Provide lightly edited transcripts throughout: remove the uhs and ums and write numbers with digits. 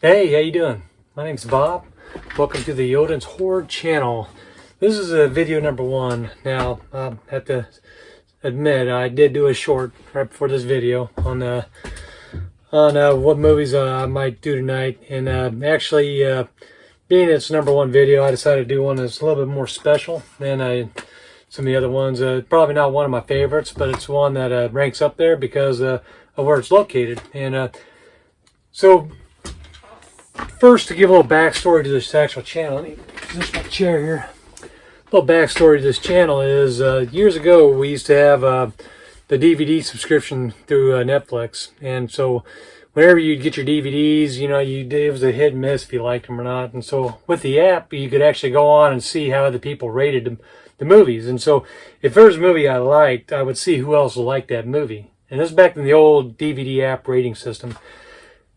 Hey, how you doing? My name's Bob. Welcome to the Odin's Horde channel. This is video number 1. Now, I have to admit, I did do a short right before this video on what movies I might do tonight. And actually, being it's number 1 video, I decided to do one that's a little bit more special than some of the other ones. Probably not one of my favorites, but it's one that ranks up there because of where it's located. And so, first, to give a little backstory to this actual channel, let me position my chair here. A little backstory to this channel is years ago we used to have the DVD subscription through Netflix, and so whenever you'd get your DVDs, you know, it was a hit and miss if you liked them or not. And so with the app, you could actually go on and see how other people rated the movies. And so if there was a movie I liked, I would see who else liked that movie. And this is back in the old DVD app rating system.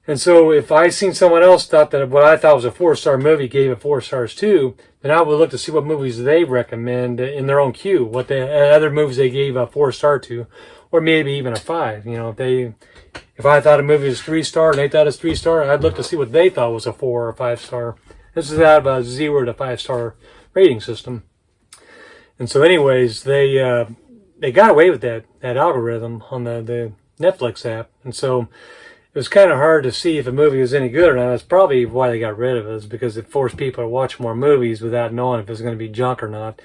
And so if I seen someone else thought that what I thought was a 4-star movie gave it 4 stars too, then I would look to see what movies they recommend in their own queue, what the other movies they gave a 4-star to, or maybe even a 5. You know, if I thought a movie was 3-star and they thought it was 3-star, I'd look to see what they thought was a 4 or 5-star. This is out of a 0 to 5-star rating system. And so anyways, they got away with that algorithm on the Netflix app. And so it was kind of hard to see if a movie was any good or not. That's probably why they got rid of it, is because it forced people to watch more movies without knowing if it was going to be junk or not.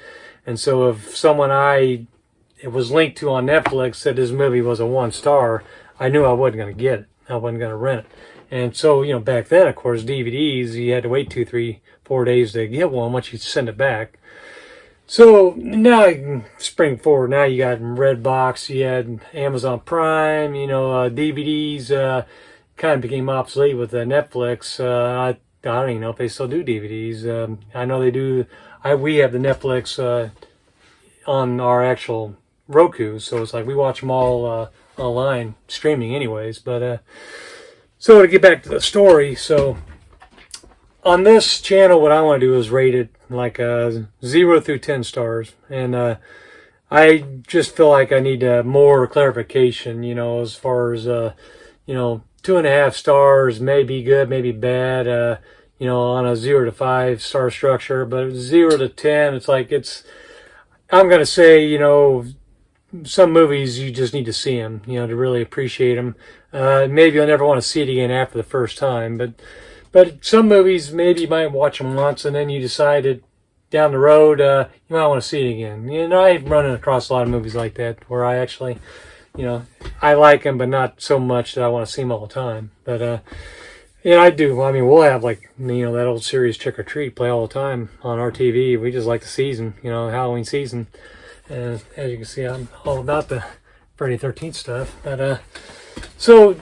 And so if someone it was linked to on Netflix said this movie was a 1-star, I knew I wasn't going to get it. I wasn't going to rent it. And so, you know, back then, of course, DVDs, you had to wait 2, 3, 4 days to get one once you send it back. So now, spring forward, now you got Redbox, you had Amazon Prime, you know, DVDs kind of became obsolete with Netflix. I don't even know if they still do DVDs. I know they do. We have the Netflix on our actual Roku, so it's like we watch them all online, streaming anyways. But so to get back to the story, so on this channel, what I want to do is rate it like 0 through 10 stars. And I just feel like I need more clarification, you know, as far as, you know, 2.5 stars may be good, maybe bad, you know, on a 0 to 5-star structure. But 0 to 10, it's like I'm going to say, you know, some movies you just need to see them, you know, to really appreciate them. Maybe you'll never want to see it again after the first time, but some movies, maybe you might watch them once and then you decided down the road you might want to see it again. You know, I've run across a lot of movies like that where I actually, you know, I like them, but not so much that I want to see them all the time. But, yeah, I do. I mean, we'll have, like, you know, that old series Trick or Treat play all the time on our TV. We just like the season, you know, Halloween season. And as you can see, I'm all about the Friday 13th stuff. But, so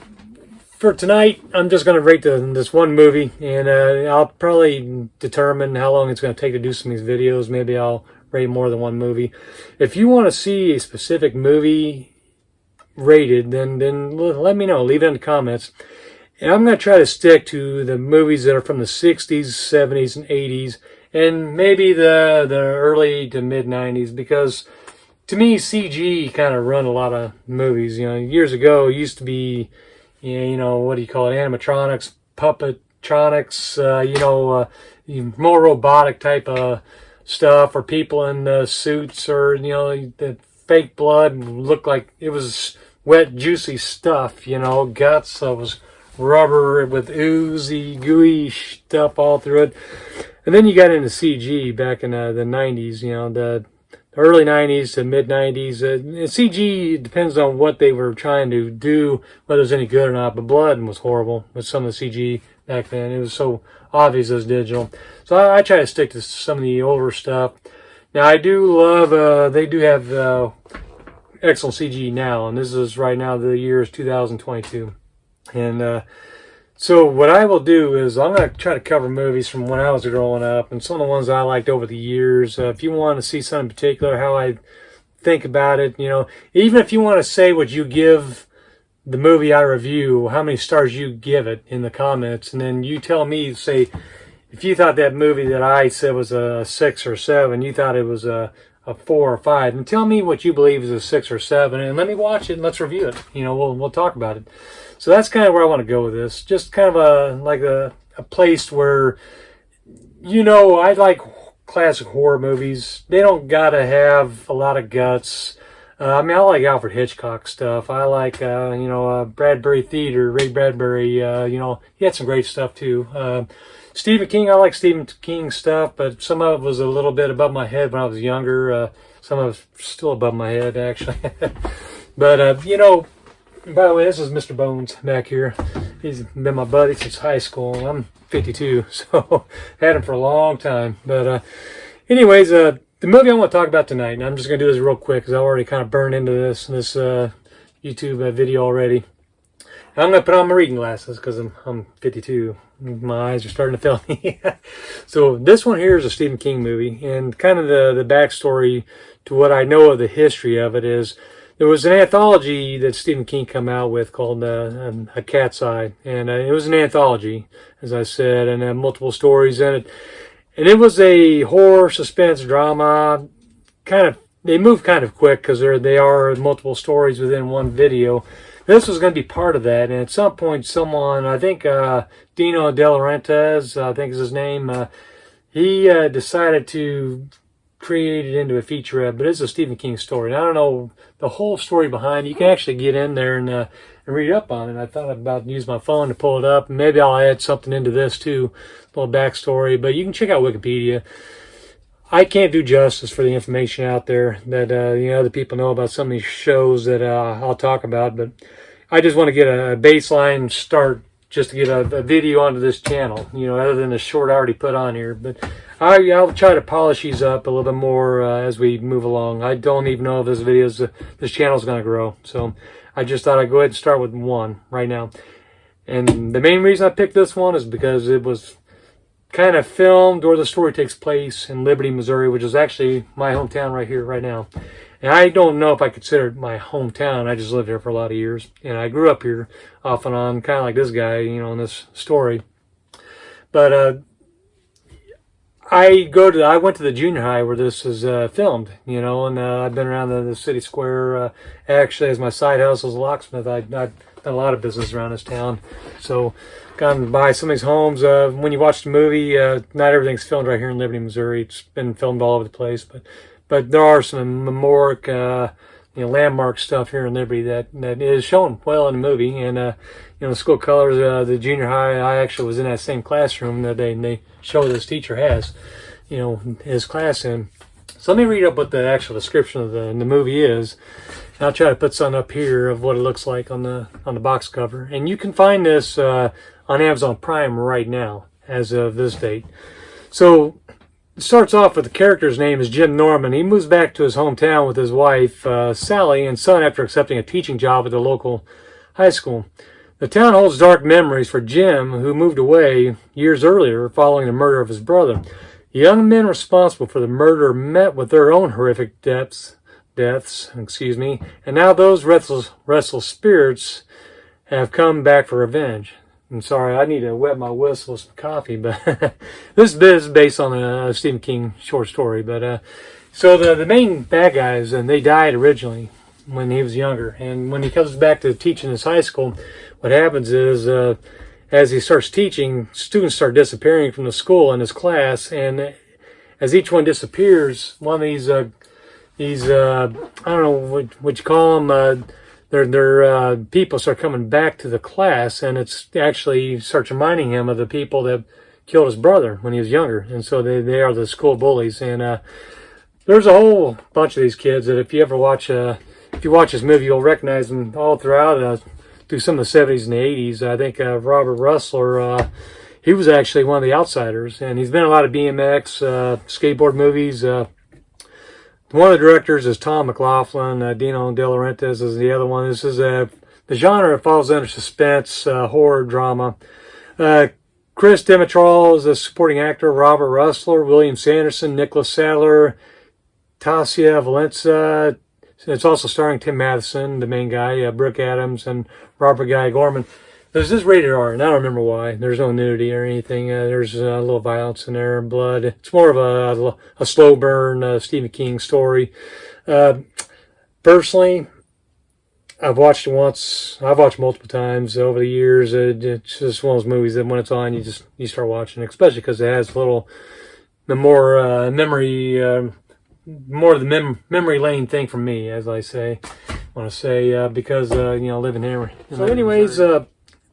for tonight, I'm just going to rate this one movie, and I'll probably determine how long it's going to take to do some of these videos. Maybe I'll rate more than one movie. If you want to see a specific movie rated, then let me know. Leave it in the comments. And I'm going to try to stick to the movies that are from the 60s, 70s, and 80s, and maybe the early to mid-90s, because to me, CG kind of run a lot of movies. You know, years ago, it used to be, you know, what do you call it, animatronics, puppetronics, you know, more robotic type of stuff, or people in suits, or, you know, the fake blood looked like it was wet, juicy stuff, you know, guts, so it was rubber with oozy, gooey stuff all through it. And then you got into CG back in the 90s, you know, the early 90s to mid 90s. CG depends on what they were trying to do, whether it was any good or not. But Blood was horrible with some of the CG back then. It was so obvious it was digital. So I try to stick to some of the older stuff. Now I do love, they do have excellent CG now, and this is right now, the year is 2022. And so what I will do is I'm going to try to cover movies from when I was growing up and some of the ones I liked over the years. If you want to see something in particular, how I think about it, you know, even if you want to say what you give the movie I review, how many stars you give it in the comments, and then you tell me, say, if you thought that movie that I said was a 6 or 7, you thought it was a 4 or 5, and tell me what you believe is a 6 or 7, and let me watch it and let's review it. You know, we'll talk about it. So that's kind of where I want to go with this. Just kind of like a a place where, I like classic horror movies. They don't gotta have a lot of guts. I like Alfred Hitchcock stuff. I like, Bradbury Theater, Ray Bradbury. He had some great stuff too. Stephen King, I like Stephen King stuff, but some of it was a little bit above my head when I was younger. Some of it's still above my head, actually. But, by the way, this is Mr. Bones back here. He's been my buddy since high school. I'm 52, so had him for a long time. But anyways, the movie I want to talk about tonight, and I'm just going to do this real quick because I already kind of burned into this YouTube video already. I'm going to put on my reading glasses because I'm 52. My eyes are starting to fail me. So this one here is a Stephen King movie, and kind of the backstory to what I know of the history of it is there was an anthology that Stephen King came out with called A Cat's Eye, and it was an anthology, as I said, and had multiple stories in it. And it was a horror, suspense, drama. They move kind of quick because they are multiple stories within one video. This was going to be part of that, and at some point, someone, I think Dino De Laurentiis, I think is his name, he decided to create it into a featurette, but it's a Stephen King story. And I don't know the whole story behind it. You can actually get in there and read up on it. I thought about using my phone to pull it up, and maybe I'll add something into this too, a little backstory. But you can check out Wikipedia. I can't do justice for the information out there that other people know about some of these shows that I'll talk about, but I just want to get a baseline start just to get a video onto this channel, other than the short I already put on here. But I'll try to polish these up a little bit more as we move along. I don't even know if this channel is going to grow, so I just thought I'd go ahead and start with one right now. And the main reason I picked this one is because it was kind of filmed, or the story takes place in Liberty, Missouri, which is actually my hometown right here, right now. And I don't know if I consider it my hometown. I just lived here for a lot of years, and I grew up here off and on, kind of like this guy, in this story. But I went to the junior high where this is filmed, and I've been around the city square. Actually, as my side hustle as a locksmith, I've done a lot of business around this town. So gone by some of these homes. When you watch the movie, not everything's filmed right here in Liberty, Missouri. It's been filmed all over the place, but there are some memoric, landmark stuff here in Liberty that is shown well in the movie. And the school colors, the junior high, I actually was in that same classroom that they show this teacher has, his class in. So let me read up what the actual description of the movie is. And I'll try to put something up here of what it looks like on the box cover. And you can find this on Amazon Prime right now, as of this date. So it starts off with the character's name is Jim Norman. He moves back to his hometown with his wife, Sally, and son after accepting a teaching job at the local high school. The town holds dark memories for Jim, who moved away years earlier following the murder of his brother. The young men responsible for the murder met with their own horrific deaths, and now those restless spirits have come back for revenge. I'm sorry, I need to wet my whistle with some coffee, but this is based on a Stephen King short story. But so the main bad guys, and they died originally when he was younger, and when he comes back to teaching his high school, what happens is as he starts teaching, students start disappearing from the school and his class, and as each one disappears, one of these I don't know what you call them, their people start coming back to the class, and it's actually starts reminding him of the people that killed his brother when he was younger, and so they are the school bullies. And there's a whole bunch of these kids that if you watch this movie, you'll recognize them all throughout. Through some of the 70s and the 80s, I think Robert Russler, he was actually one of the outsiders, and he's been in a lot of BMX, skateboard movies. One of the directors is Tom McLaughlin. Dino De Laurentiis is the other one. This is the genre falls under suspense, horror, drama. Chris Dimitrov is a supporting actor. Robert Russler, William Sanderson, Nicholas Sadler, Tasia Valenza. It's also starring Tim Matheson, the main guy, Brooke Adams, and Robert Guy Gorman. There's this rated R, and I don't remember why. There's no nudity or anything. There's a little violence in there, blood. It's more of a slow burn Stephen King story. Personally, I've watched it once. I've watched multiple times over the years. It's just one of those movies that when it's on, you start watching, especially because it has the more memory, more of the memory lane thing for me, as I say. I want to say because living here. So, anyways, so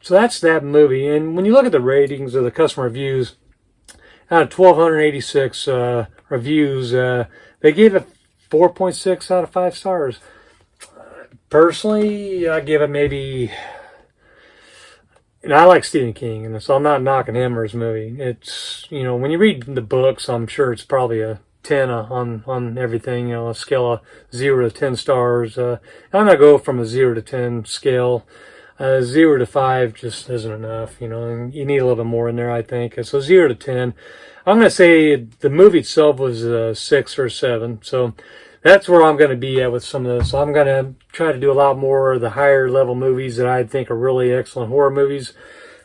that's that movie. And when you look at the ratings or the customer reviews, out of 1,286 reviews, they gave it 4.6 out of 5 stars. Personally, I give it maybe, and I like Stephen King, and so I'm not knocking him or his movie. It's, when you read the books, I'm sure it's probably a 10 on everything, a scale of 0 to 10 stars. I'm going to go from a 0 to 10 scale. 0 to 5 just isn't enough, and you need a little bit more in there, I think. So 0 to 10. I'm going to say the movie itself was a 6 or 7. So that's where I'm going to be at with some of this. So I'm going to try to do a lot more of the higher level movies that I think are really excellent horror movies.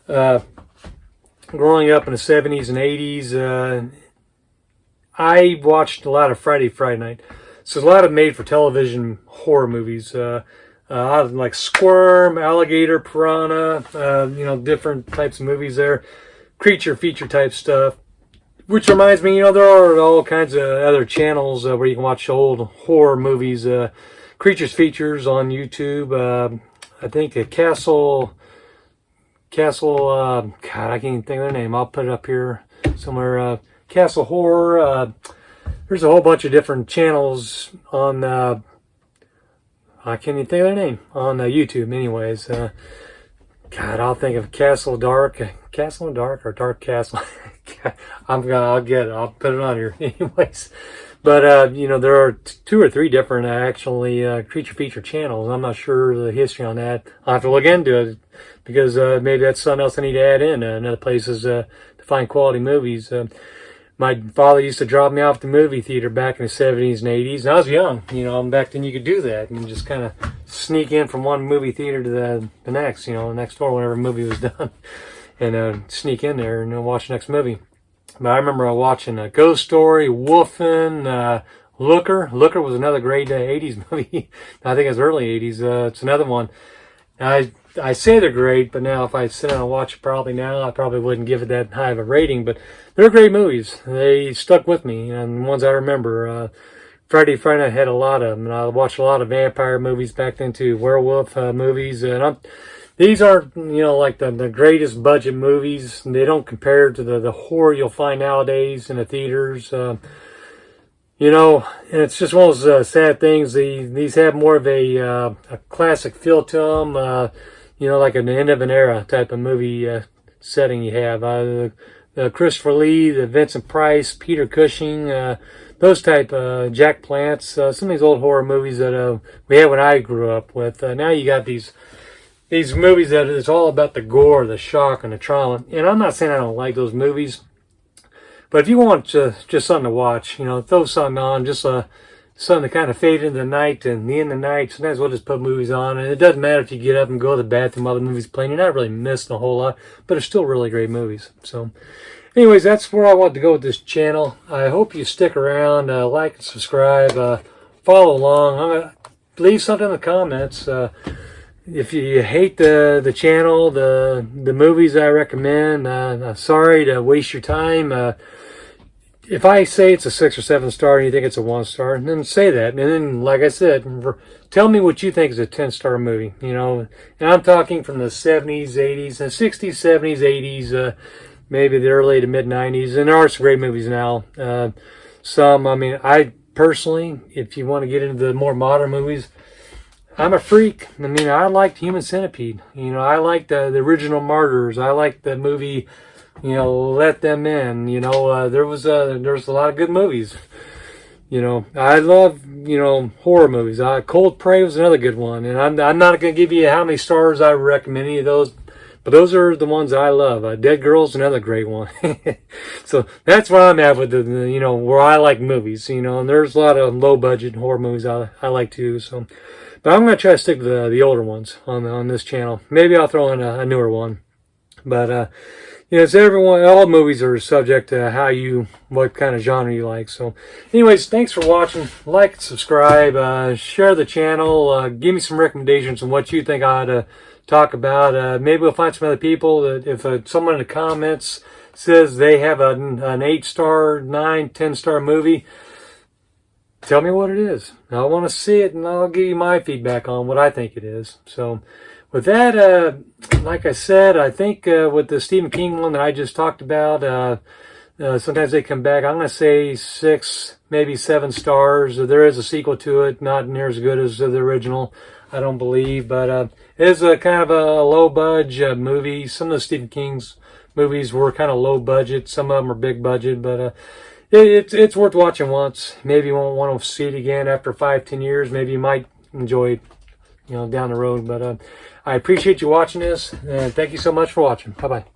Growing up in the 70s and 80s, I watched a lot of Friday Night. So there's a lot of made-for-television horror movies. Like Squirm, Alligator, Piranha, different types of movies there. Creature feature type stuff. Which reminds me, there are all kinds of other channels where you can watch old horror movies. Creatures features on YouTube. I think Castle, God, I can't even think of their name. I'll put it up here somewhere. Castle Horror. There's a whole bunch of different channels on, I can't even think of their name, on YouTube anyways. God, I'll think of Castle Dark or Dark Castle. I'll get it. I'll put it on here anyways. But, there are 2 or 3 different actually creature feature channels. I'm not sure the history on that. I'll have to look into it because maybe that's something else I need to add in other places to find quality movies. My father used to drop me off the movie theater back in the 70s and 80s. And I was young, back then you could do that and just kind of sneak in from one movie theater to the next, next door whenever a movie was done. And sneak in there and watch the next movie. But I remember watching Ghost Story, Wolfen, Looker. Looker was another great 80s movie. I think it was early 80s. It's another one. I say they're great, but now if I sit down and watch it probably now, I probably wouldn't give it that high of a rating. But they're great movies. They stuck with me, and ones I remember. Friday Night had a lot of them, and I watched a lot of vampire movies back then too, werewolf movies. And these aren't, like the greatest budget movies. They don't compare to the horror you'll find nowadays in the theaters. And it's just one of those sad things. These have more of a classic feel to them, like an end of an era type of movie setting you have. Christopher Lee, the Vincent Price, Peter Cushing, those type, Jack Palance, some of these old horror movies that we had when I grew up with. Now you got these movies that it's all about the gore, the shock, and the trauma. And I'm not saying I don't like those movies, but if you want just something to watch, throw something on, just something to kind of fade into the night and the end of the night. Sometimes we'll just put movies on, and it doesn't matter if you get up and go to the bathroom while the movie's playing. You're not really missing a whole lot, but it's still really great movies. So, anyways, that's where I want to go with this channel. I hope you stick around, like and subscribe, follow along. I'm gonna leave something in the comments. If you hate the channel, the movies I recommend, I'm sorry to waste your time. If I say it's a 6 or 7 star and you think it's a 1 star, then say that. And then, like I said, tell me what you think is a 10-star movie. And I'm talking from the 70s, 80s, and 60s, 70s, 80s, maybe the early to mid 90s. And there are some great movies now. I personally, if you want to get into the more modern movies, I'm a freak. I liked Human Centipede. I liked the original Martyrs. I liked the movie, Let Them In. There was a lot of good movies. I love, horror movies. Cold Prey was another good one. And I'm not going to give you how many stars I recommend any of those, but those are the ones I love. Dead Girl's another great one. So that's where I'm at with where I like movies. And there's a lot of low budget horror movies I like too. So. But I'm going to try to stick to the older ones on this channel. Maybe I'll throw in a newer one. But you know, it's everyone. All movies are subject to what kind of genre you like. So, anyways, thanks for watching. Like and subscribe. Share the channel. Give me some recommendations on what you think I ought to talk about. Maybe we'll find some other people that if someone in the comments says they have an 8-star, 9, 10-star movie, tell me what it is. I want to see it, and I'll give you my feedback on what I think it is. So with that, like I said, I think with the Stephen King one that I just talked about, sometimes they come back. I'm going to say 6, maybe 7 stars. There is a sequel to it, not near as good as the original, I don't believe. But it is a kind of a low-budget movie. Some of the Stephen King's movies were kind of low budget. Some of them are big budget, but it's worth watching once. Maybe you won't want to see it again after 5-10 years. Maybe you might enjoy it, you know, down the road. But I appreciate you watching this, and thank you so much for watching. Bye bye.